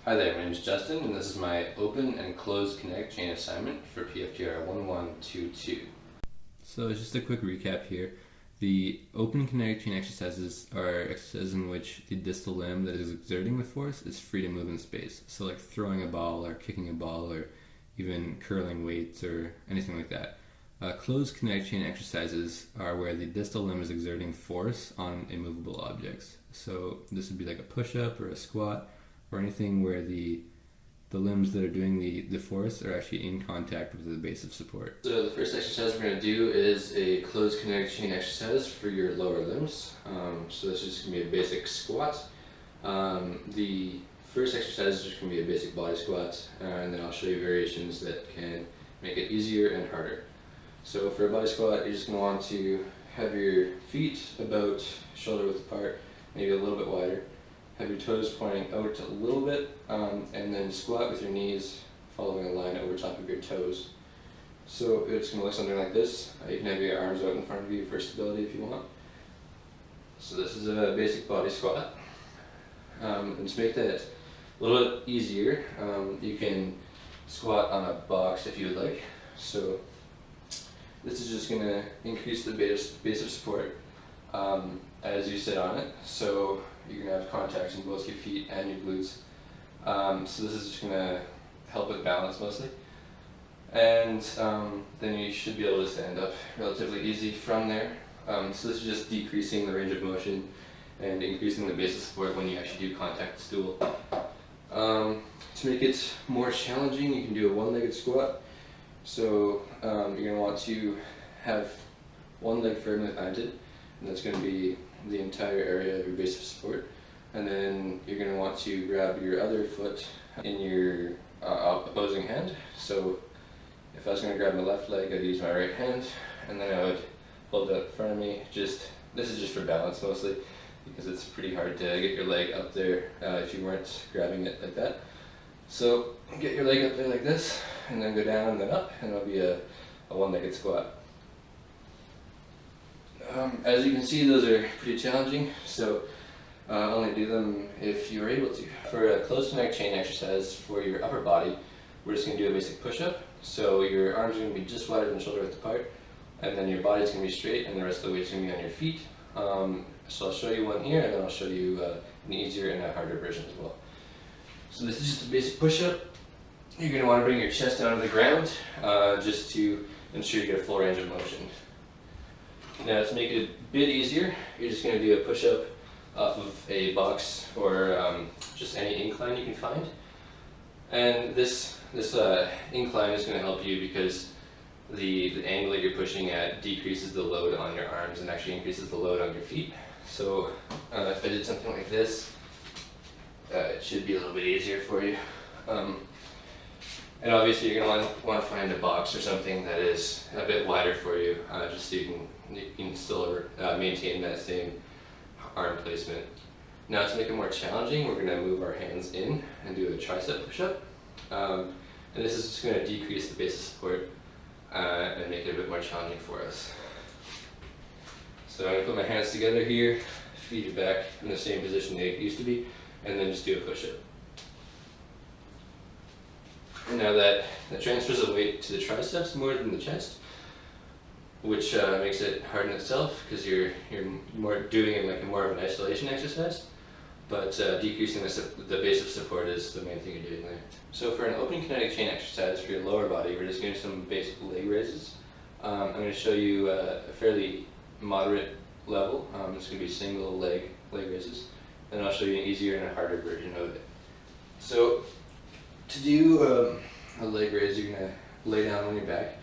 Hi there, my name is Justin, and this is my open and closed kinetic chain assignment for PFTR 1122. So just a quick recap here. The open kinetic chain exercises are exercises in which the distal limb that is exerting the force is free to move in space. So like throwing a ball or kicking a ball or even curling weights or anything like that. Closed kinetic chain exercises are where the distal limb is exerting force on immovable objects. So this would be like a push-up or a squat or anything where the limbs that are doing the force are actually in contact with the base of support. So the first exercise we're going to do is a closed kinetic chain exercise for your lower limbs. So this is just going to be a basic squat. The first exercise is just going to be a basic body squat, and then I'll show you variations that can make it easier and harder. So for a body squat, you're just going to want to have your feet about shoulder width apart, maybe a little bit wider. Have your toes pointing out a little bit, and then squat with your knees following a line over top of your toes. So it's going to look something like this. You can have your arms out in front of you for stability if you want. So this is a basic body squat. And to make that a little bit easier, you can squat on a box if you would like. So this is just going to increase the base of support as you sit on it. So you're going to have contact in both your feet and your glutes. So this is just going to help with balance mostly. And then you should be able to stand up relatively easy from there. So this is just decreasing the range of motion and increasing the base of support when you actually do contact the stool. To make it more challenging, you can do a one-legged squat. So you're going to want to have one leg firmly planted, and that's going to be the entire area of your base of support. And then you're going to want to grab your other foot in your opposing hand. So if I was going to grab my left leg, I'd use my right hand, and then I would hold it up in front of me. This is just for balance mostly, because it's pretty hard to get your leg up there if you weren't grabbing it like that. So get your leg up there like this, and then go down and then up, and it'll be a one-legged squat. As you can see, those are pretty challenging, so only do them if you are able to. For a closed kinetic chain exercise for your upper body, we're just going to do a basic push-up. So your arms are going to be just wider than shoulder width apart, and then your body's going to be straight, and the rest of the weight's going to be on your feet. So I'll show you one here, and then I'll show you an easier and a harder version as well. So this is just a basic push-up. You're going to want to bring your chest down to the ground just to ensure you get a full range of motion. Now to make it a bit easier, you're just going to do a push-up off of a box or just any incline you can find. And this incline is going to help you because the angle that you're pushing at decreases the load on your arms and actually increases the load on your feet. So if I did something like this, it should be a little bit easier for you. And obviously you're going to want to find a box or something that is a bit wider for you, just so you can still maintain that same arm placement. Now to make it more challenging, we're going to move our hands in and do a tricep push-up. And this is just going to decrease the base of support and make it a bit more challenging for us. So I'm going to put my hands together here, feet are back in the same position they used to be, and then just do a push-up. Now that transfers the weight to the triceps more than the chest, which makes it hard in itself because you're more doing it like more of an isolation exercise, but decreasing the base of support is the main thing you're doing there. So for an open kinetic chain exercise for your lower body, we're just going to do some basic leg raises. I'm going to show you a fairly moderate level. It's going to be single leg raises, and I'll show you an easier and a harder version of it. So to do a leg raise, you're going to lay down on your back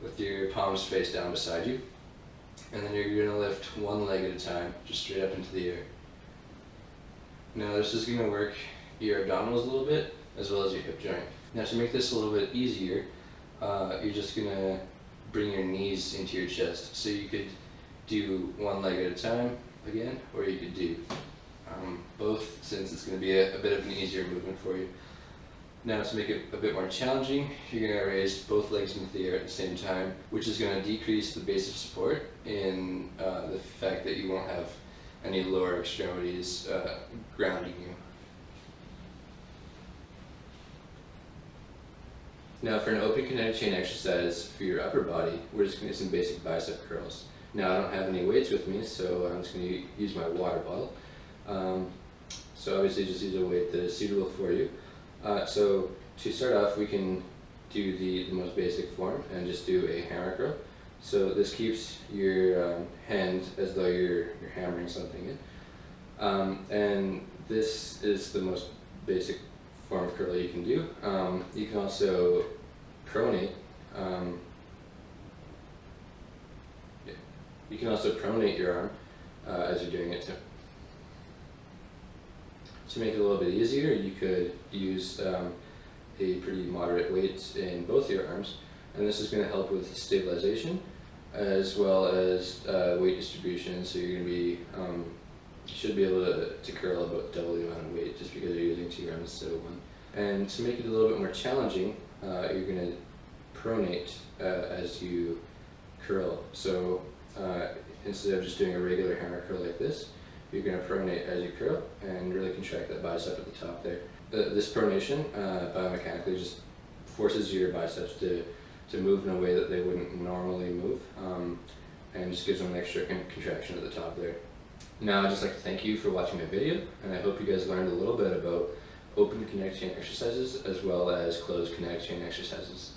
with your palms face down beside you, and then you're going to lift one leg at a time, just straight up into the air. Now this is going to work your abdominals a little bit, as well as your hip joint. Now to make this a little bit easier, you're just going to bring your knees into your chest. So you could do one leg at a time again, or you could do both, since it's going to be a bit of an easier movement for you. Now to make it a bit more challenging, you're going to raise both legs into the air at the same time, which is going to decrease the base of support in the fact that you won't have any lower extremities grounding you. Now for an open kinetic chain exercise for your upper body, we're just going to do some basic bicep curls. Now I don't have any weights with me, so I'm just going to use my water bottle. So obviously just use a weight that is suitable for you. So to start off, we can do the most basic form and just do a hammer curl. So this keeps your hand as though you're hammering something in. And this is the most basic form of curl you can do. You can also pronate. You can also pronate your arm as you're doing it too. To make it a little bit easier, you could use a pretty moderate weight in both your arms, and this is going to help with stabilization as well as weight distribution. So you're going to be, you should be able to curl about double the amount of weight just because you're using 2 arms instead of 1. And to make it a little bit more challenging, you're going to pronate as you curl. So instead of just doing a regular hammer curl like this, you're going to pronate as you curl and really contract that bicep at the top there. This pronation biomechanically just forces your biceps to move in a way that they wouldn't normally move, and just gives them an extra contraction at the top there. Now I'd just like to thank you for watching my video, and I hope you guys learned a little bit about open kinetic chain exercises as well as closed kinetic chain exercises.